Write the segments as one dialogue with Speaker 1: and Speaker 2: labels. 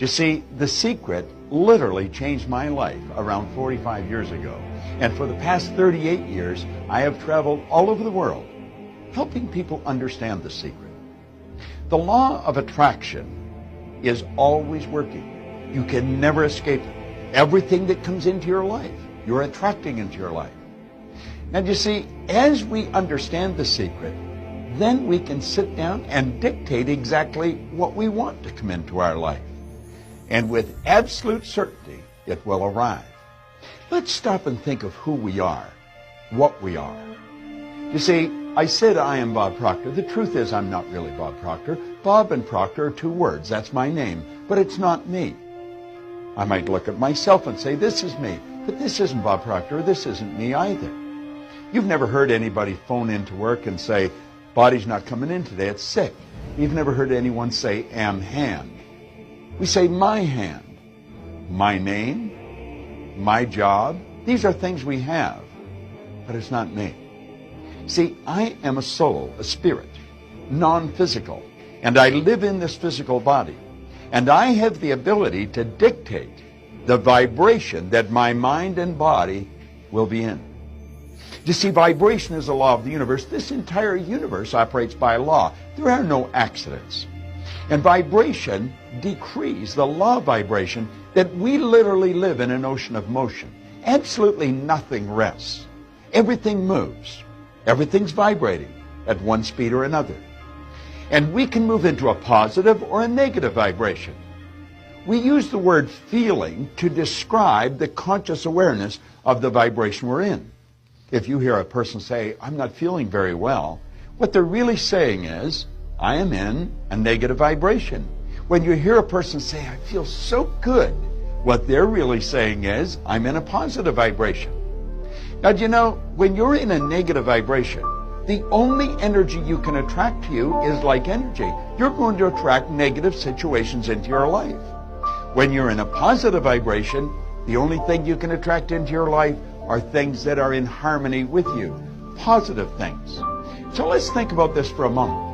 Speaker 1: You see, The Secret literally changed my life around 45 years ago. And for the past 38 years, I have traveled all over the world, helping people understand The Secret. The law of attraction is always working. You can never escape it. Everything that comes into your life, you're attracting into your life. And you see, as we understand The Secret, then we can sit down and dictate exactly what we want to come into our life. And with absolute certainty, it will arrive. Let's stop and think of who we are, what we are. You see, I said I am Bob Proctor. The truth is I'm not really Bob Proctor. Bob and Proctor are two words. That's my name, but it's not me. I might look at myself and say, this is me, but this isn't Bob Proctor. This isn't me either. You've never heard anybody phone into work and say, body's not coming in today, it's sick. You've never heard anyone say, am hand. We say, my hand, my name, my job. These are things we have, but it's not me. See, I am a soul, a spirit, non-physical, and I live in this physical body. And I have the ability to dictate the vibration that my mind and body will be in. You see, vibration is a law of the universe. This entire universe operates by law. There are no accidents. And vibration decrees, the law of vibration, that we literally live in an ocean of motion. Absolutely nothing rests. Everything moves. Everything's vibrating at one speed or another. And we can move into a positive or a negative vibration. We use the word feeling to describe the conscious awareness of the vibration we're in. If you hear a person say, I'm not feeling very well, what they're really saying is, I am in a negative vibration. When you hear a person say, I feel so good, what they're really saying is, I'm in a positive vibration. Now, do you know, when you're in a negative vibration, the only energy you can attract to you is like energy. You're going to attract negative situations into your life. When you're in a positive vibration, the only thing you can attract into your life are things that are in harmony with you, positive things. So let's think about this for a moment.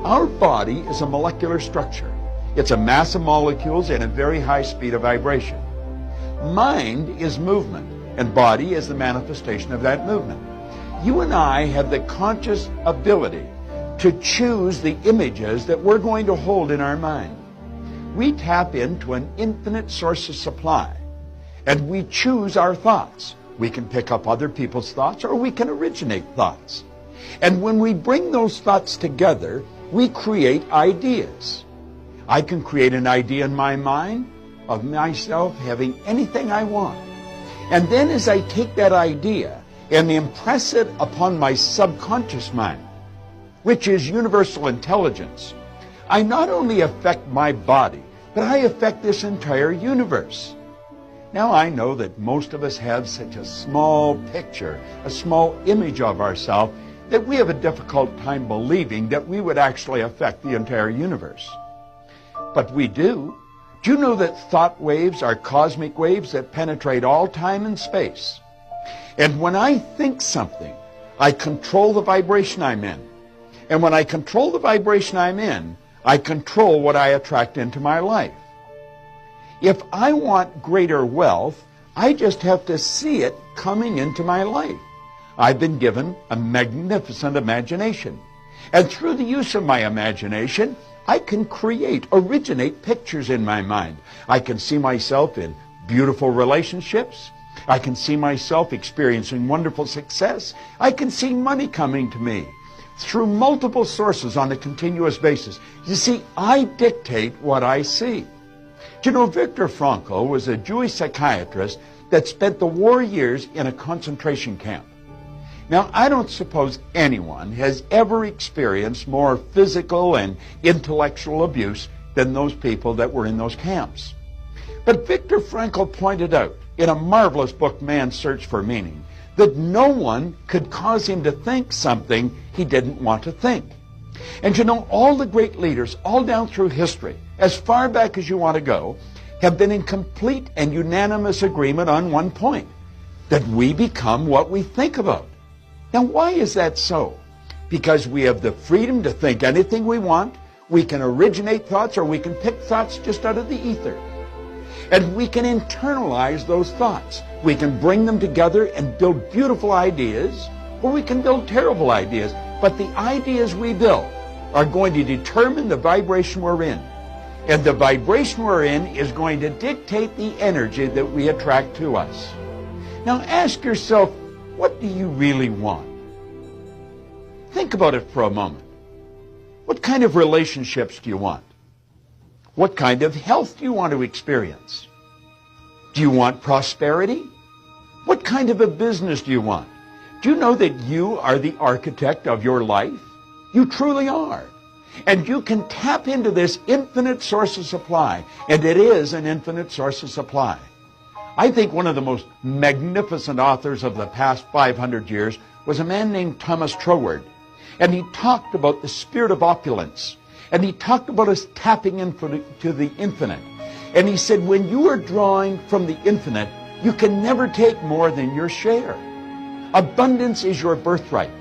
Speaker 1: Our body is a molecular structure. It's a mass of molecules in a very high speed of vibration. Mind is movement, and body is the manifestation of that movement. You and I have the conscious ability to choose the images that we're going to hold in our mind. We tap into an infinite source of supply, and we choose our thoughts. We can pick up other people's thoughts, or we can originate thoughts. And when we bring those thoughts together, we create ideas. I can create an idea in my mind of myself having anything I want. And then as I take that idea and impress it upon my subconscious mind, which is universal intelligence, I not only affect my body, but I affect this entire universe. Now I know that most of us have such a small picture, a small image of ourselves, that we have a difficult time believing that we would actually affect the entire universe. But we do. Do you know that thought waves are cosmic waves that penetrate all time and space? And when I think something, I control the vibration I'm in. And when I control the vibration I'm in, I control what I attract into my life. If I want greater wealth, I just have to see it coming into my life. I've been given a magnificent imagination. And through the use of my imagination, I can originate pictures in my mind. I can see myself in beautiful relationships. I can see myself experiencing wonderful success. I can see money coming to me through multiple sources on a continuous basis. You see, I dictate what I see. Do you know, Viktor Frankl was a Jewish psychiatrist that spent the war years in a concentration camp. Now, I don't suppose anyone has ever experienced more physical and intellectual abuse than those people that were in those camps. But Viktor Frankl pointed out in a marvelous book, Man's Search for Meaning, that no one could cause him to think something he didn't want to think. And you know, all the great leaders, all down through history, as far back as you want to go, have been in complete and unanimous agreement on one point, that we become what we think about. Now, why is that so? Because we have the freedom to think anything we want. We can originate thoughts, or we can pick thoughts just out of the ether. And we can internalize those thoughts. We can bring them together and build beautiful ideas, or we can build terrible ideas. But the ideas we build are going to determine the vibration we're in. And the vibration we're in is going to dictate the energy that we attract to us. Now ask yourself, what do you really want? Think about it for a moment. What kind of relationships do you want? What kind of health do you want to experience? Do you want prosperity? What kind of a business do you want? Do you know that you are the architect of your life? You truly are. And you can tap into this infinite source of supply, and it is an infinite source of supply. I think one of the most magnificent authors of the past 500 years was a man named Thomas Troward. And he talked about the spirit of opulence. And he talked about us tapping into the infinite. And he said, when you are drawing from the infinite, you can never take more than your share. Abundance is your birthright.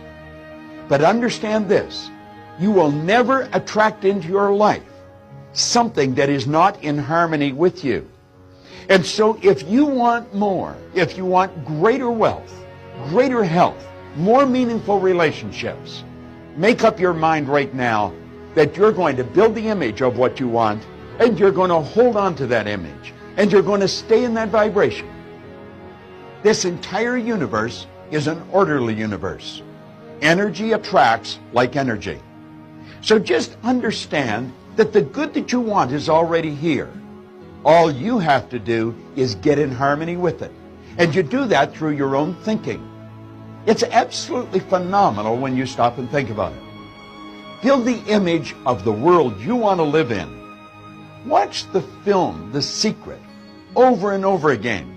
Speaker 1: But understand this, you will never attract into your life something that is not in harmony with you. And so if you want more, if you want greater wealth, greater health, more meaningful relationships, make up your mind right now that you're going to build the image of what you want, and you're going to hold on to that image, and you're going to stay in that vibration. This entire universe is an orderly universe. Energy attracts like energy. So just understand that the good that you want is already here. All you have to do is get in harmony with it. And you do that through your own thinking. It's absolutely phenomenal when you stop and think about it. Build the image of the world you want to live in. Watch the film, The Secret, over and over again.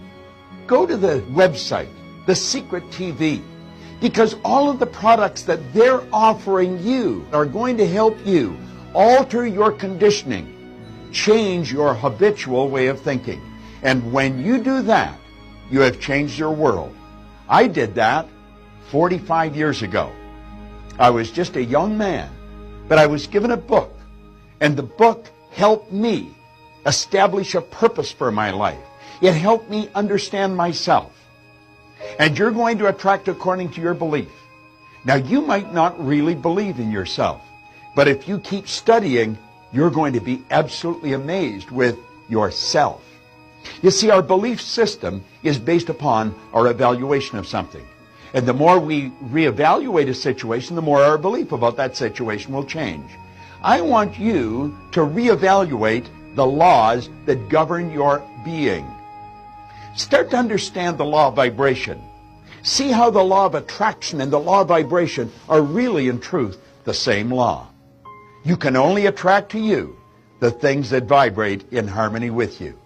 Speaker 1: Go to the website, The Secret TV, because all of the products that they're offering you are going to help you alter your conditioning, change your habitual way of thinking. And when you do that, you have changed your world. I did that 45 years ago. I was just a young man, but I was given a book, and the book helped me establish a purpose for my life. It helped me understand myself. And you're going to attract according to your belief. Now, you might not really believe in yourself, but if you keep studying, you're going to be absolutely amazed with yourself. You see, our belief system is based upon our evaluation of something. And the more we reevaluate a situation, the more our belief about that situation will change. I want you to reevaluate the laws that govern your being. Start to understand the law of vibration. See how the law of attraction and the law of vibration are really, in truth, the same law. You can only attract to you the things that vibrate in harmony with you.